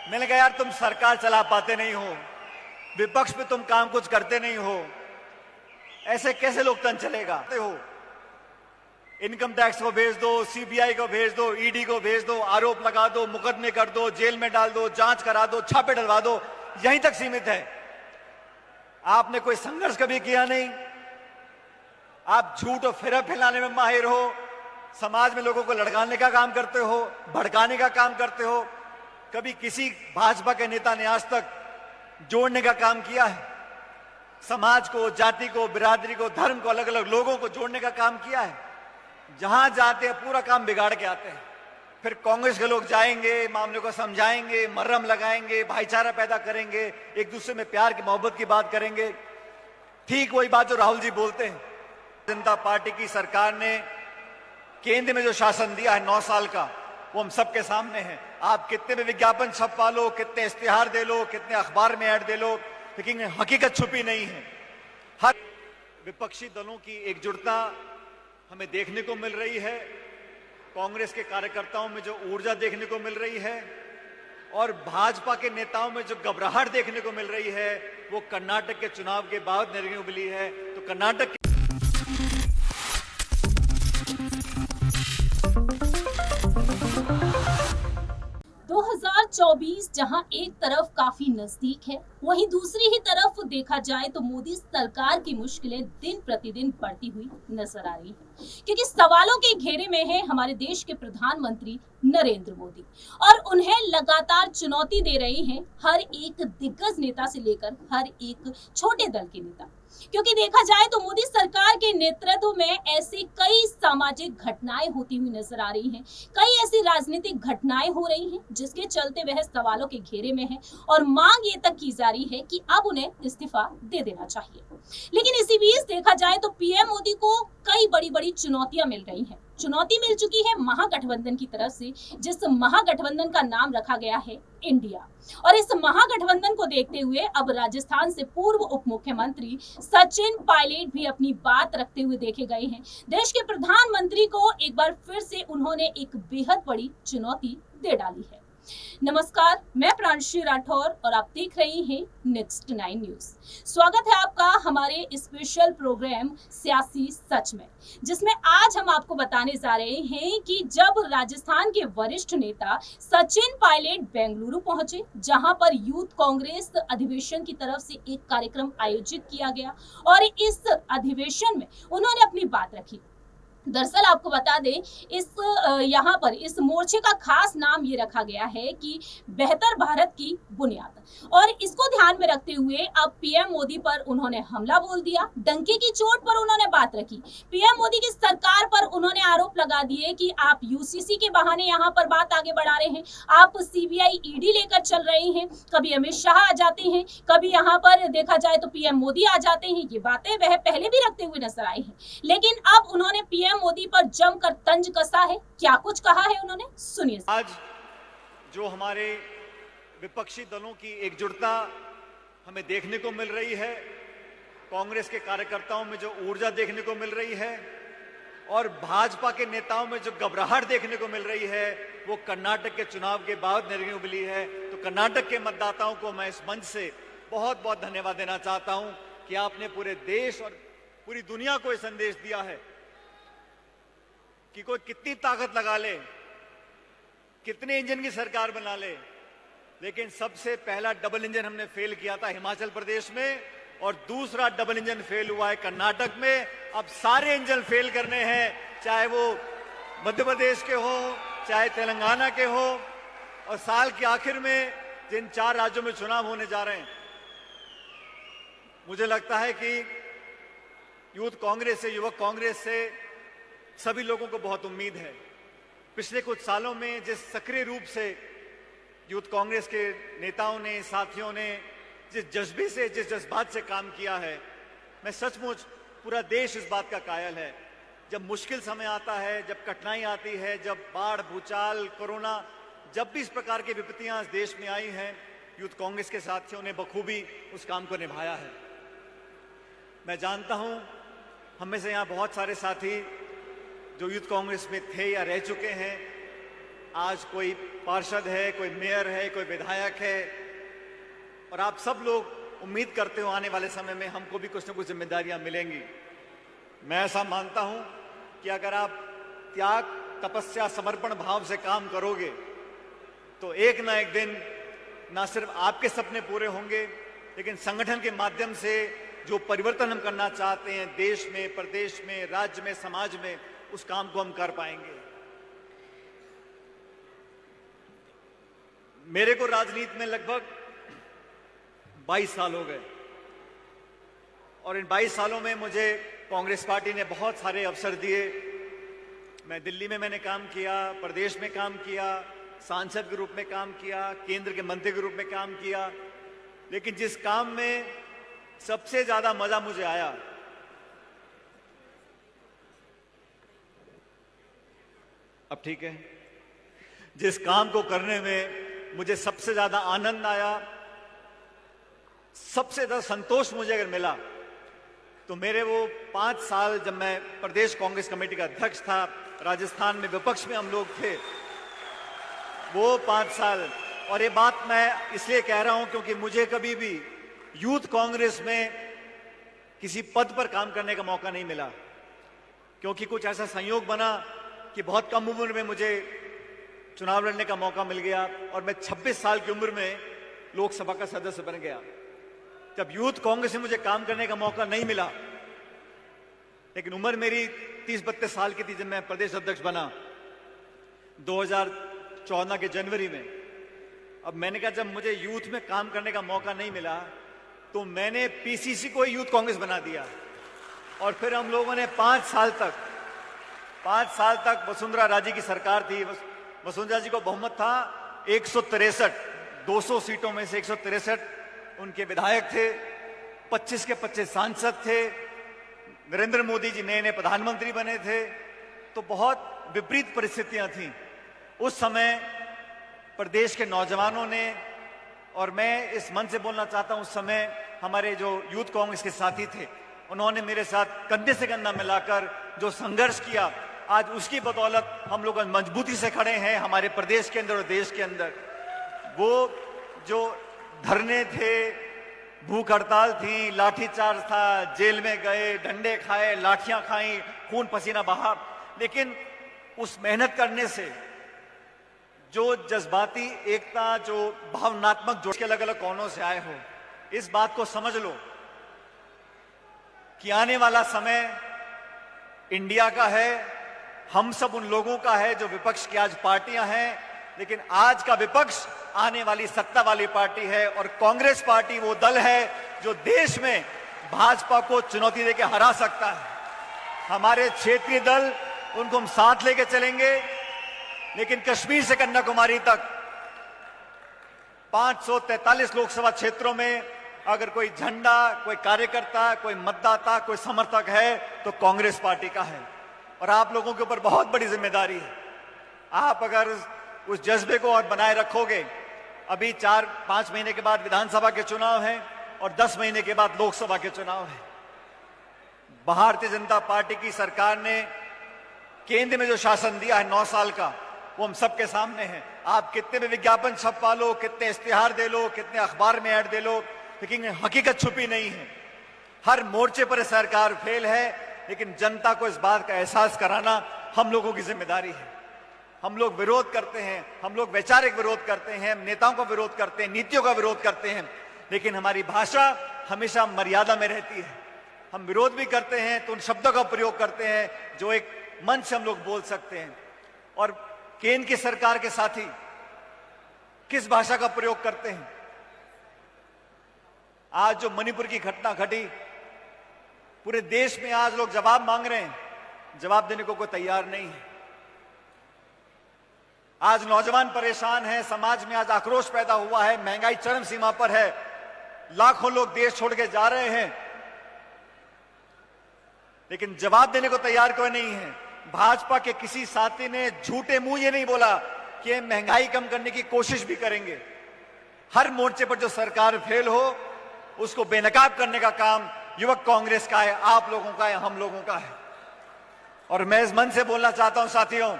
मैंने कहा यार तुम सरकार चला पाते नहीं हो, विपक्ष में तुम काम कुछ करते नहीं हो, ऐसे कैसे लोकतंत्र चलेगा? हो इनकम टैक्स को भेज दो, सीबीआई को भेज दो, ईडी को भेज दो, आरोप लगा दो, मुकदमे कर दो, जेल में डाल दो, जांच करा दो, छापे डलवा दो, यहीं तक सीमित है। आपने कोई संघर्ष कभी किया नहीं। आप झूठ और फिर फैलाने में माहिर हो, समाज में लोगों को लड़काने का काम करते हो, भड़काने का काम करते हो। कभी किसी भाजपा के नेता ने आज तक जोड़ने का काम किया है? समाज को, जाति को, बिरादरी को, धर्म को, अलग अलग लोगों को जोड़ने का काम किया है? जहां जाते हैं पूरा काम बिगाड़ के आते हैं। फिर कांग्रेस के लोग जाएंगे, मामले को समझाएंगे, मरहम लगाएंगे, भाईचारा पैदा करेंगे, एक दूसरे में प्यार की मोहब्बत की बात करेंगे। ठीक वही बात जो राहुल जी बोलते हैं। जनता पार्टी की सरकार ने केंद्र में जो शासन दिया है 9 साल का, वो हम सबके सामने है। आप कितने भी विज्ञापन छपवा लो, कितने इश्तिहार दे लो, कितने अखबार में ऐड दे लो, लेकिन हकीकत छुपी नहीं है। हर विपक्षी दलों की एकजुटता हमें देखने को मिल रही है। कांग्रेस के कार्यकर्ताओं में जो ऊर्जा देखने को मिल रही है और भाजपा के नेताओं में जो घबराहट देखने को मिल रही है, वो कर्नाटक के चुनाव के बाद देखने को मिली है। तो कर्नाटक 2024 जहां एक तरफ काफी नजदीक है, वहीं दूसरी ही तरफ देखा जाए तो मोदी सरकार की मुश्किलें दिन प्रतिदिन बढ़ती हुई नजर आ रही है, क्योंकि सवालों के घेरे में है हमारे देश के प्रधानमंत्री नरेंद्र मोदी और उन्हें लगातार चुनौती दे रहे हैं हर एक दिग्गज नेता से लेकर हर एक छोटे दल के नेता। क्योंकि देखा जाए तो मोदी सरकार के नेतृत्व में ऐसे कई सामाजिक घटनाएं होती हुई नजर आ रही हैं, कई ऐसी राजनीतिक घटनाएं हो रही हैं जिसके चलते वह सवालों के घेरे में है और मांग ये तक की जा रही है कि अब उन्हें इस्तीफा दे देना चाहिए। लेकिन इसी बीच देखा जाए तो पीएम मोदी को कई बड़ी बड़ी चुनौतियां मिल रही हैं। चुनौती मिल चुकी है महागठबंधन की तरफ से, जिस महागठबंधन का नाम रखा गया है इंडिया। और इस महागठबंधन को देखते हुए अब राजस्थान से पूर्व उप मुख्यमंत्री सचिन पायलट भी अपनी बात रखते हुए देखे गए हैं। देश के प्रधानमंत्री को एक बार फिर से उन्होंने एक बेहद बड़ी चुनौती दे डाली है। नमस्कार, मैं प्रांशु राठौर और आप देख रहे हैं नेक्स्ट 9 न्यूज। स्वागत है आपका हमारे स्पेशल प्रोग्राम सियासी सच में, जिसमें आज हम आपको बताने जा रहे हैं कि जब राजस्थान के वरिष्ठ नेता सचिन पायलट बेंगलुरु पहुंचे, जहां पर यूथ कांग्रेस अधिवेशन की तरफ से एक कार्यक्रम आयोजित किया गया और इस अधिवेशन में उन्होंने अपनी बात रखी। दरअसल आपको बता दें, यहाँ पर इस मोर्चे का खास नाम ये रखा गया है कि बेहतर भारत की बुनियाद, और इसको ध्यान में रखते हुए अब पीएम मोदी पर उन्होंने हमला बोल दिया। डंके की चोट पर उन्होंने बात रखी। पीएम मोदी की सरकार पर उन्होंने आरोप लगा दिए कि आप यूसीसी के बहाने यहाँ पर बात आगे बढ़ा रहे हैं, आप सीबीआई ईडी लेकर चल रहे हैं, कभी अमित शाह आ जाते हैं, कभी यहाँ पर देखा जाए तो पीएम मोदी आ जाते हैं। ये बातें वह पहले भी रखते हुए नजर आए हैं, लेकिन अब उन्होंने पीएम मोदी पर जमकर तंज कसा है। क्या कुछ कहा है उन्होंने, सुनिए। आज जो हमारे विपक्षी दलों की एकजुटता हमें देखने को मिल रही है, कांग्रेस के कार्यकर्ताओं में जो ऊर्जा देखने को मिल रही है और भाजपा के नेताओं में जो घबराहट देखने को मिल रही है, वो कर्नाटक के चुनाव के बाद देखने को मिली है। तो कर्नाटक के मतदाताओं को मैं इस मंच से बहुत बहुत धन्यवाद देना चाहता हूं कि आपने पूरे देश और पूरी दुनिया को ये संदेश दिया है कि कोई कितनी ताकत लगा ले, कितने इंजन की सरकार बना ले, लेकिन सबसे पहला डबल इंजन हमने फेल किया था हिमाचल प्रदेश में और दूसरा डबल इंजन फेल हुआ है कर्नाटक में। अब सारे इंजन फेल करने हैं, चाहे वो मध्य प्रदेश के हो, चाहे तेलंगाना के हो, और साल के आखिर में जिन 4 राज्यों में चुनाव होने जा रहे हैं, मुझे लगता है कि यूथ कांग्रेस से, युवक कांग्रेस से सभी लोगों को बहुत उम्मीद है। पिछले कुछ सालों में जिस सक्रिय रूप से यूथ कांग्रेस के नेताओं ने, साथियों ने जिस जज्बे से, जिस जज्बात से काम किया है, मैं सचमुच पूरा देश इस बात का कायल है। जब मुश्किल समय आता है, जब कठिनाई आती है, जब बाढ़, भूचाल, कोरोना, जब भी इस प्रकार की विपत्तियां इस देश में आई हैं, यूथ कांग्रेस के साथियों ने बखूबी उस काम को निभाया है। मैं जानता हूं हम में से यहां बहुत सारे साथी जो यूथ कांग्रेस में थे या रह चुके हैं, आज कोई पार्षद है, कोई मेयर है, कोई विधायक है, और आप सब लोग उम्मीद करते हो आने वाले समय में हमको भी कुछ न कुछ जिम्मेदारियां मिलेंगी। मैं ऐसा मानता हूं कि अगर आप त्याग, तपस्या, समर्पण भाव से काम करोगे तो एक ना एक दिन ना सिर्फ आपके सपने पूरे होंगे, लेकिन संगठन के माध्यम से जो परिवर्तन हम करना चाहते हैं देश में, प्रदेश में, राज्य में, समाज में, उस काम को हम कर पाएंगे। मेरे को राजनीति में लगभग 22 साल हो गए और इन 22 सालों में मुझे कांग्रेस पार्टी ने बहुत सारे अवसर दिए। मैं दिल्ली में मैंने काम किया, प्रदेश में काम किया, सांसद के रूप में काम किया, केंद्र के मंत्री के रूप में काम किया, लेकिन जिस काम में सबसे ज्यादा मजा मुझे आया अब ठीक है, जिस काम को करने में मुझे सबसे ज्यादा आनंद आया, सबसे ज्यादा संतोष मुझे अगर मिला तो मेरे वो 5 साल जब मैं प्रदेश कांग्रेस कमेटी का अध्यक्ष था, राजस्थान में विपक्ष में हम लोग थे, वो 5 साल। और ये बात मैं इसलिए कह रहा हूं क्योंकि मुझे कभी भी यूथ कांग्रेस में किसी पद पर काम करने का मौका नहीं मिला, क्योंकि कुछ ऐसा संयोग बना कि बहुत कम उम्र में मुझे चुनाव लड़ने का मौका मिल गया और मैं 26 साल की उम्र में लोकसभा का सदस्य बन गया। जब यूथ कांग्रेस में मुझे काम करने का मौका नहीं मिला, लेकिन उम्र मेरी 30-32 साल की थी जब मैं प्रदेश अध्यक्ष बना 2014 के जनवरी में। अब मैंने कहा जब मुझे यूथ में काम करने का मौका नहीं मिला तो मैंने पीसीसी को यूथ कांग्रेस बना दिया और फिर हम लोगों ने 5 साल तक वसुंधरा राजे की सरकार थी। वसुंधरा जी को बहुमत था 163, 200 सीटों में से 163 उनके विधायक थे, 25 के 25 सांसद थे, नरेंद्र मोदी जी नए नए प्रधानमंत्री बने थे, तो बहुत विपरीत परिस्थितियां थीं उस समय। प्रदेश के नौजवानों ने, और मैं इस मन से बोलना चाहता हूं, उस समय हमारे जो यूथ कांग्रेस के साथी थे उन्होंने मेरे साथ कंधे से कंधा मिलाकर जो संघर्ष किया, आज उसकी बदौलत हम लोग मजबूती से खड़े हैं हमारे प्रदेश के अंदर और देश के अंदर। वो जो धरने थे, भूख हड़ताल थी, लाठीचार्ज था, जेल में गए, डंडे खाए, लाठियां खाई, खून पसीना बहा, लेकिन उस मेहनत करने से जो जज्बाती एकता, जो भावनात्मक जोश के अलग अलग कोनों से आए हो, इस बात को समझ लो कि आने वाला समय इंडिया का है, हम सब उन लोगों का है जो विपक्ष की आज पार्टियां हैं, लेकिन आज का विपक्ष आने वाली सत्ता वाली पार्टी है और कांग्रेस पार्टी वो दल है जो देश में भाजपा को चुनौती देकर हरा सकता है। हमारे क्षेत्रीय दल, उनको हम साथ लेके चलेंगे, लेकिन कश्मीर से कन्याकुमारी तक 543 लोकसभा क्षेत्रों में अगर कोई झंडा, कोई कार्यकर्ता, कोई मतदाता, कोई समर्थक है तो कांग्रेस पार्टी का है। और आप लोगों के ऊपर बहुत बड़ी जिम्मेदारी है। आप अगर उस जज्बे को और बनाए रखोगे, अभी 4-5 महीने के बाद विधानसभा के चुनाव हैं और 10 महीने के बाद लोकसभा के चुनाव हैं। भारतीय जनता पार्टी की सरकार ने केंद्र में जो शासन दिया है 9 साल का, वो हम सबके सामने है। आप कितने भी विज्ञापन छपवा लो, कितने इश्तिहार दे लो, कितने अखबार में ऐड दे लो, लेकिन हकीकत छुपी नहीं है। हर मोर्चे पर सरकार फेल है, लेकिन जनता को इस बात का एहसास कराना हम लोगों की जिम्मेदारी है। हम लोग विरोध करते हैं, हम लोग वैचारिक विरोध करते हैं, नेताओं का विरोध करते हैं, नीतियों का विरोध करते हैं, लेकिन हमारी भाषा हमेशा मर्यादा में रहती है। हम विरोध भी करते हैं तो उन शब्दों का प्रयोग करते हैं जो एक मंच से हम लोग बोल सकते हैं। और केंद्र की सरकार के साथी किस भाषा का प्रयोग करते हैं? आज जो मणिपुर की घटना घटी, पूरे देश में आज लोग जवाब मांग रहे हैं, जवाब देने को कोई तैयार नहीं है। आज नौजवान परेशान हैं, समाज में आज आक्रोश पैदा हुआ है, महंगाई चरम सीमा पर है, लाखों लोग देश छोड़ के जा रहे हैं, लेकिन जवाब देने को तैयार कोई नहीं है। भाजपा के किसी साथी ने झूठे मुंह ये नहीं बोला कि महंगाई कम करने की कोशिश भी करेंगे। हर मोर्चे पर जो सरकार फेल हो, उसको बेनकाब करने का काम युवक कांग्रेस का है, आप लोगों का है, हम लोगों का है। और मैं इस मन से बोलना चाहता हूं साथियों,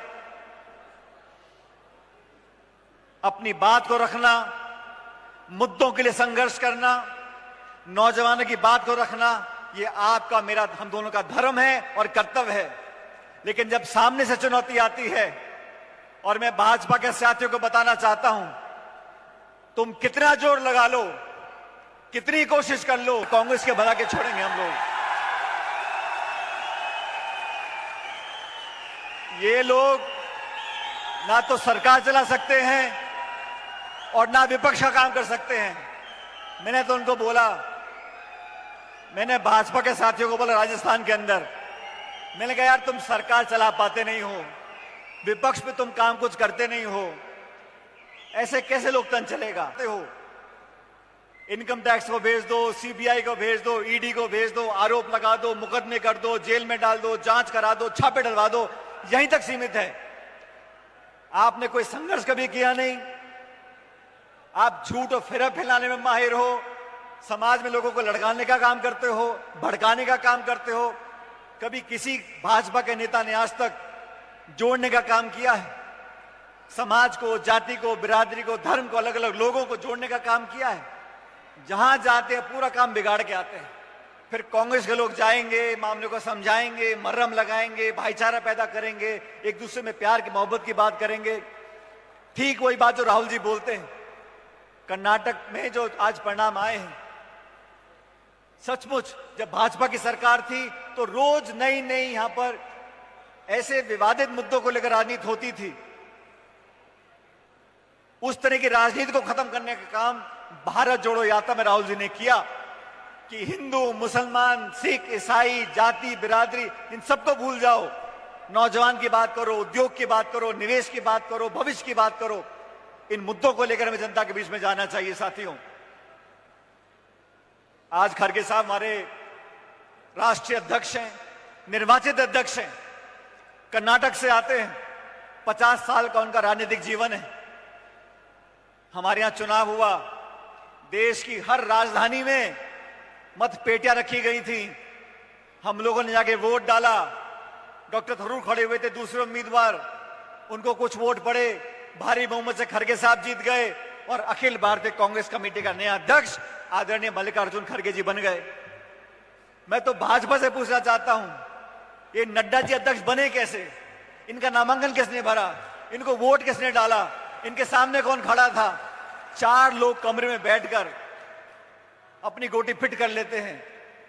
अपनी बात को रखना, मुद्दों के लिए संघर्ष करना, नौजवानों की बात को रखना, ये आपका मेरा हम दोनों का धर्म है और कर्तव्य है। लेकिन जब सामने से चुनौती आती है, और मैं भाजपा के साथियों को बताना चाहता हूं, तुम कितना जोर लगा लो, कितनी कोशिश कर लो, कांग्रेस के भला के छोड़ेंगे हम लोग। ये लोग ना तो सरकार चला सकते हैं और ना विपक्ष का काम कर सकते हैं। मैंने तो उनको बोला, मैंने भाजपा के साथियों को बोला राजस्थान के अंदर, मैंने कहा यार तुम सरकार चला पाते नहीं हो, विपक्ष पे तुम काम कुछ करते नहीं हो, ऐसे कैसे लोकतंत्र चलेगा? हो इनकम टैक्स को भेज दो, सीबीआई को भेज दो, ईडी को भेज दो, आरोप लगा दो, मुकदमे कर दो, जेल में डाल दो, जांच करा दो, छापे डलवा दो, यहीं तक सीमित है। आपने कोई संघर्ष कभी किया नहीं। आप झूठ और फिर फैलाने में माहिर हो, समाज में लोगों को लड़काने का काम करते हो, भड़काने का काम करते हो। कभी किसी भाजपा के नेता ने आज तक जोड़ने का काम किया है? समाज को, जाति को, बिरादरी को, धर्म को, अलग अलग लोगों को जोड़ने का काम किया है? जहां जाते हैं पूरा काम बिगाड़ के आते हैं। फिर कांग्रेस के लोग जाएंगे, मामले को समझाएंगे, मरहम लगाएंगे, भाईचारा पैदा करेंगे, एक दूसरे में प्यार की मोहब्बत की बात करेंगे। ठीक वही बात जो राहुल जी बोलते हैं। कर्नाटक में जो आज परिणाम आए हैं, सचमुच जब भाजपा की सरकार थी तो रोज नई नई यहां पर ऐसे विवादित मुद्दों को लेकर राजनीति होती थी। उस तरह की राजनीति को खत्म करने का काम भारत जोड़ो यात्रा में राहुल जी ने किया कि हिंदू, मुसलमान, सिख, ईसाई, जाति, बिरादरी, इन सबको भूल जाओ, नौजवान की बात करो, उद्योग की बात करो, निवेश की बात करो, भविष्य की बात करो। इन मुद्दों को लेकर हमें जनता के बीच में जाना चाहिए। साथियों, आज खड़गे साहब हमारे राष्ट्रीय अध्यक्ष हैं, निर्वाचित अध्यक्ष हैं, कर्नाटक से आते हैं, 50 साल का उनका राजनीतिक जीवन है। हमारे यहां चुनाव हुआ, देश की हर राजधानी में मतपेटियां रखी गई थी, हम लोगों ने जाके वोट डाला। डॉक्टर थरूर खड़े हुए थे, दूसरे उम्मीदवार, उनको कुछ वोट पड़े, भारी बहुमत से खड़गे साहब जीत गए और अखिल भारतीय कांग्रेस कमेटी का नया अध्यक्ष आदरणीय मल्लिकार्जुन खड़गे जी बन गए। मैं तो भाजपा से पूछना चाहता हूं, ये नड्डा जी अध्यक्ष बने कैसे? इनका नामांकन किसने भरा? इनको वोट किसने डाला? इनके सामने कौन खड़ा था? 4 लोग कमरे में बैठकर अपनी गोटी फिट कर लेते हैं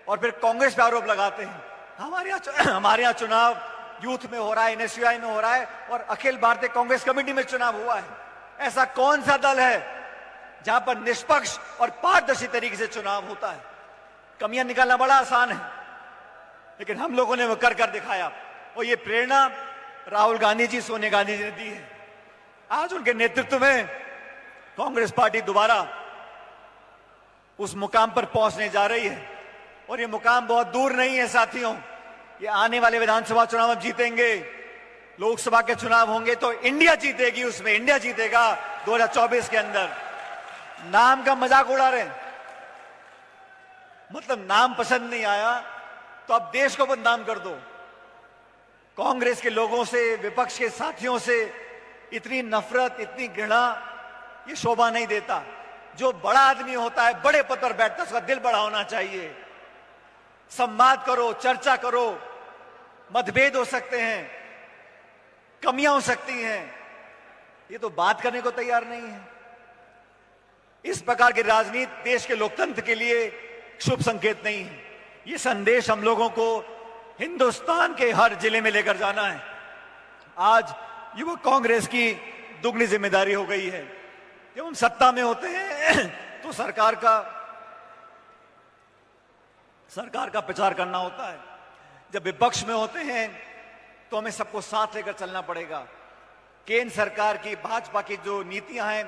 और फिर कांग्रेस पे आरोप लगाते हैं। हमारे यहाँ चुनाव यूथ में हो रहा है, एनएसयूआई में हो रहा है और अखिल भारतीय कांग्रेस कमेटी में चुनाव हुआ है। ऐसा कौन सा दल है जहां पर निष्पक्ष और पारदर्शी तरीके से चुनाव होता है? कमियां निकालना बड़ा आसान है, लेकिन हम लोगों ने वो कर कर दिखाया और ये प्रेरणा राहुल गांधी जी, सोनिया गांधी जी ने दी है। आज उनके नेतृत्व में कांग्रेस पार्टी दोबारा उस मुकाम पर पहुंचने जा रही है और ये मुकाम बहुत दूर नहीं है साथियों। ये आने वाले विधानसभा चुनाव में जीतेंगे, लोकसभा के चुनाव होंगे तो इंडिया जीतेगी, उसमें इंडिया जीतेगा 2024 के अंदर। नाम का मजाक उड़ा रहे हैं, मतलब नाम पसंद नहीं आया तो अब देश को बदनाम कर दो। कांग्रेस के लोगों से, विपक्ष के साथियों से इतनी नफरत, इतनी घृणा, ये शोभा नहीं देता। जो बड़ा आदमी होता है, बड़े पद पर बैठता है, उसका दिल बड़ा होना चाहिए। संवाद करो, चर्चा करो, मतभेद हो सकते हैं, कमियां हो सकती हैं, ये तो बात करने को तैयार नहीं है। इस प्रकार की राजनीति देश के लोकतंत्र के लिए शुभ संकेत नहीं है। ये संदेश हम लोगों को हिंदुस्तान के हर जिले में लेकर जाना है। आज युवक कांग्रेस की दुगनी जिम्मेदारी हो गई है। जब हम सत्ता में होते हैं तो सरकार का प्रचार करना होता है, जब विपक्ष में होते हैं तो हमें सबको साथ लेकर चलना पड़ेगा। केंद्र सरकार की, भाजपा की जो नीतियां हैं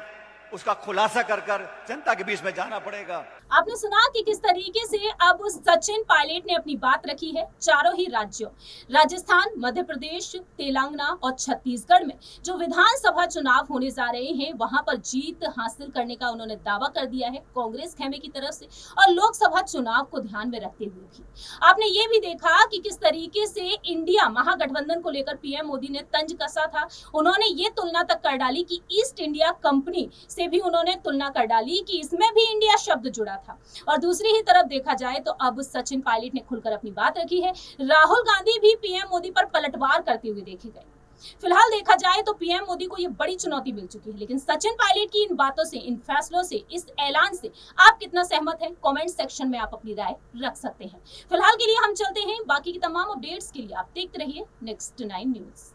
उसका खुलासा कर कर जनता के बीच में जाना पड़ेगा। आपने सुना कि किस तरीके से अब सचिन पायलट ने अपनी बात रखी है। चारों ही राज्यों राजस्थान, मध्य प्रदेश, तेलंगाना और छत्तीसगढ़ में जो विधानसभा चुनाव होने जा रहे हैं वहां पर जीत हासिल करने का उन्होंने दावा कर दिया है कांग्रेस खेमे की तरफ से, और लोकसभा चुनाव को ध्यान में रखते हुए भी आपने ये भी देखा कि किस तरीके से इंडिया महागठबंधन को लेकर पीएम मोदी ने तंज कसा था। उन्होंने ये तुलना तक कर डाली कि ईस्ट इंडिया कंपनी से भी उन्होंने तुलना कर डाली कि इसमें भी इंडिया शब्द जुड़ा था। और दूसरी ही तरफ देखा जाए तो अब सचिन पायलट ने खुलकर अपनी बात रखी है। राहुल गांधी भी पीएम मोदी पर पलटवार करते हुए देखे गए। फिलहाल देखा जाए तो पीएम मोदी को ये बड़ी चुनौती मिल चुकी है, लेकिन सचिन पायलट की इन बातों से, इन फैसलों से, इस ऐलान से आप कितना सहमत हैं? कमेंट सेक्शन में आप अपनी राय रख सकते हैं। फिलहाल के लिए हम चलते हैं, बाकी की तमाम अपडेट्स के लिए आप देखते रहिए नेक्स्ट 9 न्यूज।